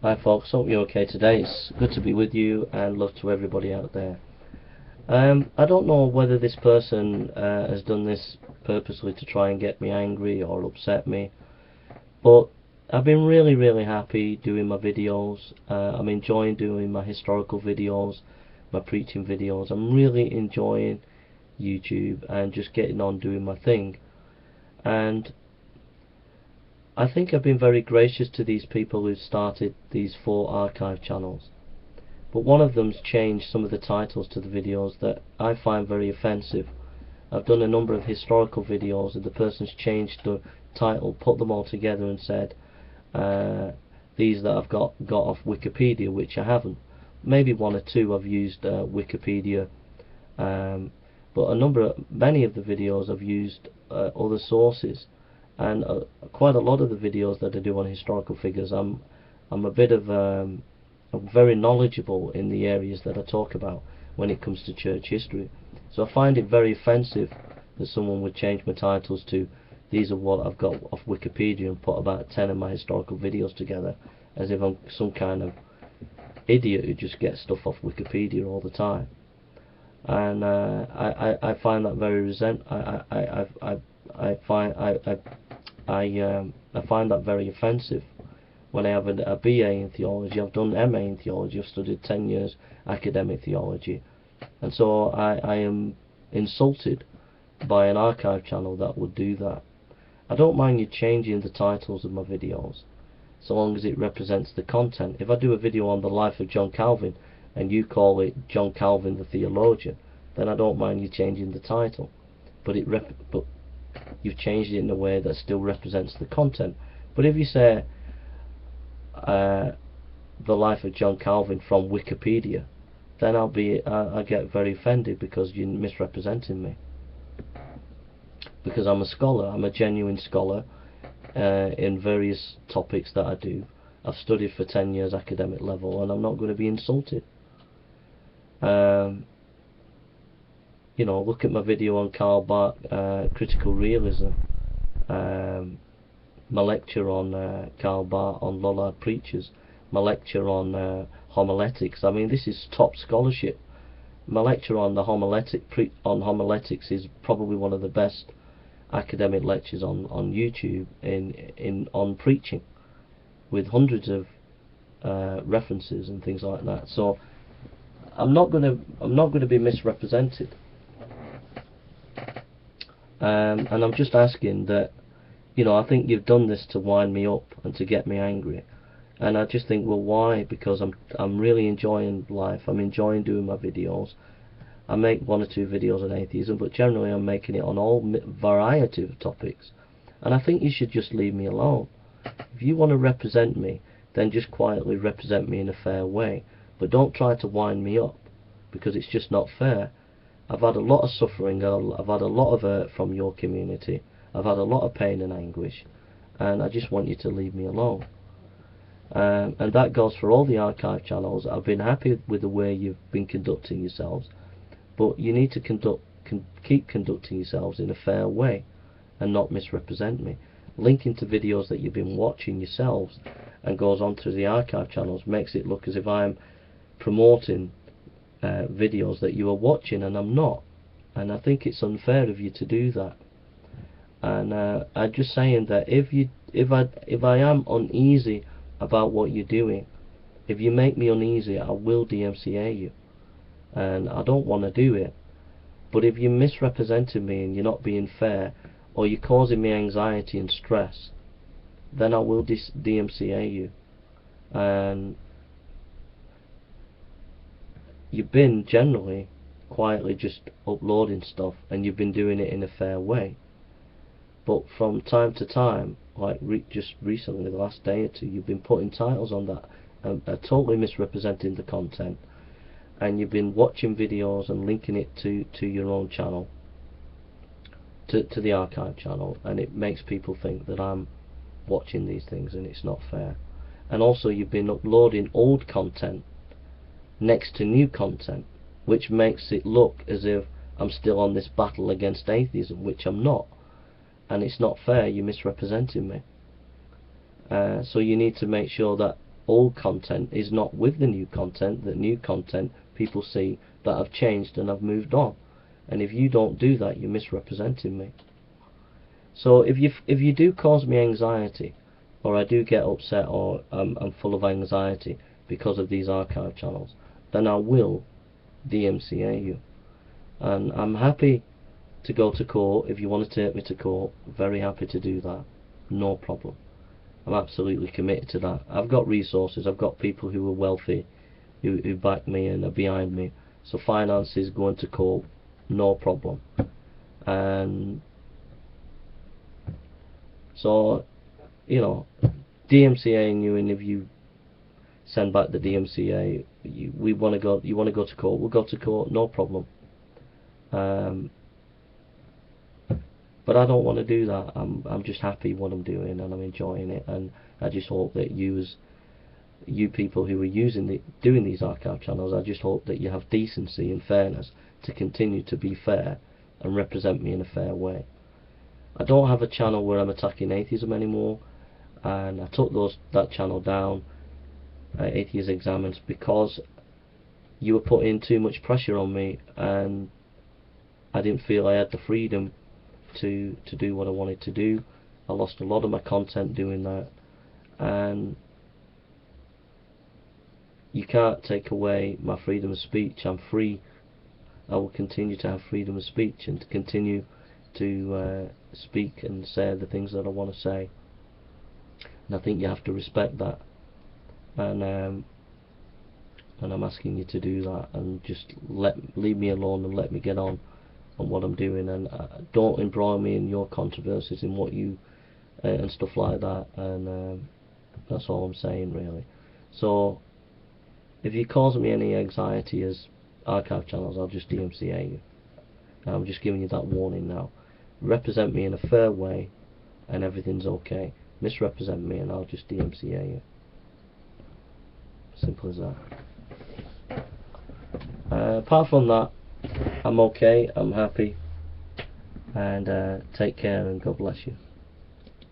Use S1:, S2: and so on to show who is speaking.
S1: Hi folks, hope you're okay today. It's good to be with you and love to everybody out there. I don't know whether this person has done this purposely to try and get me angry or upset me, but I've been really happy doing my videos. I'm enjoying doing my historical videos, my preaching videos. I'm really enjoying YouTube and just getting on doing my thing. And I think I've been very gracious to these people who started these 4 archive channels. But one of them's changed some of the titles to the videos that I find very offensive. I've done a number of historical videos and the person's changed the title, put them all together and said these that I've got off Wikipedia, which I haven't. Maybe 1 or 2 I've used Wikipedia, but many of the videos I've used other sources, and quite a lot of the videos that I do on historical figures, I'm a bit of I'm very knowledgeable in the areas that I talk about when it comes to church history. So I find it very offensive that someone would change my titles to these are what I've got off Wikipedia and put about 10 of my historical videos together, as if I'm some kind of idiot who just gets stuff off Wikipedia all the time. And I find that very I find that very offensive. When I have a BA in theology, I've done MA in theology, I've studied 10 years academic theology, and so I am insulted by an archive channel that would do that. I don't mind you changing the titles of my videos, so long as it represents the content. If I do a video on the life of John Calvin and you call it John Calvin the Theologian, then I don't mind you changing the title, but you've changed it in a way that still represents the content. But if you say the life of John Calvin from Wikipedia, then I get very offended because you're misrepresenting me. Because I'm a scholar, I'm a genuine scholar in various topics that I do. I've studied for 10 years academic level, and I'm not going to be insulted. You know, look at my video on Karl Barth, critical realism, my lecture on Karl Barth on Lollard preachers, my lecture on homiletics. I mean, this is top scholarship. My lecture on the homiletics is probably one of the best academic lectures on YouTube on preaching, with hundreds of references and things like that. So I'm not going to be misrepresented, and I'm just asking that, you know, I think you've done this to wind me up and to get me angry, and I just think, well, why? Because I'm really enjoying life. I'm enjoying doing my videos. I make 1 or 2 videos on atheism, but generally I'm making it on all variety of topics, and I think you should just leave me alone. If you want to represent me, then just quietly represent me in a fair way, but don't try to wind me up, because it's just not fair. I've had a lot of suffering, I've had a lot of hurt from your community, I've had a lot of pain and anguish, and I just want you to leave me alone. And that goes for all the archive channels. I've been happy with the way you've been conducting yourselves, but you need to keep conducting yourselves in a fair way and not misrepresent me. Linking to videos that you've been watching yourselves and goes on to the archive channels makes it look as if I'm promoting videos that you are watching, and I'm not. And I think it's unfair of you to do that. And I'm just saying that if I am uneasy about what you're doing, if you make me uneasy, I will DMCA you, and I don't want to do it. But if you're misrepresenting me and you're not being fair, or you're causing me anxiety and stress, then I will DMCA you. And you've been generally quietly just uploading stuff, and you've been doing it in a fair way, but from time to time, like just recently, the last day or 2, you've been putting titles on that totally misrepresenting the content, and you've been watching videos and linking it to your own channel, to the archive channel, and it makes people think that I'm watching these things, and it's not fair. And also you've been uploading old content next to new content, which makes it look as if I'm still on this battle against atheism, which I'm not, and it's not fair. You're misrepresenting me. So you need to make sure that old content is not with the new content, that new content people see that I've changed and I've moved on. And if you don't do that, you're misrepresenting me. So if you do cause me anxiety, or I do get upset, or I'm full of anxiety because of these archive channels, then I will DMCA you. And I'm happy to go to court. If you want to take me to court, very happy to do that, no problem. I'm absolutely committed to that. I've got resources, I've got people who are wealthy, who back me and are behind me. So finances, going to court, no problem. And so, you know, DMCAing you, and if you send back the DMCA, you want to go to court, we'll go to court, no problem. But I don't want to do that. I'm just happy what I'm doing, and I'm enjoying it, and I just hope that you people who are doing these archive channels, I just hope that you have decency and fairness to continue to be fair and represent me in a fair way. I don't have a channel where I'm attacking atheism anymore, and I took that channel down, Atheist Examines, because you were putting too much pressure on me, and I didn't feel I had the freedom to do what I wanted to do. I lost a lot of my content doing that, and you can't take away my freedom of speech. I'm free. I will continue to have freedom of speech and to continue to speak and say the things that I want to say, and I think you have to respect that, and I'm asking you to do that, and just leave me alone and let me get on what I'm doing, and don't embroil me in your controversies and what you and stuff like that, and that's all I'm saying, really. So if you cause me any anxiety as archive channels, I'll just DMCA you. I'm just giving you that warning now. Represent me in a fair way and everything's okay. Misrepresent me and I'll just DMCA you. Simple as that. Apart from that, I'm okay, I'm happy, and take care and God bless you.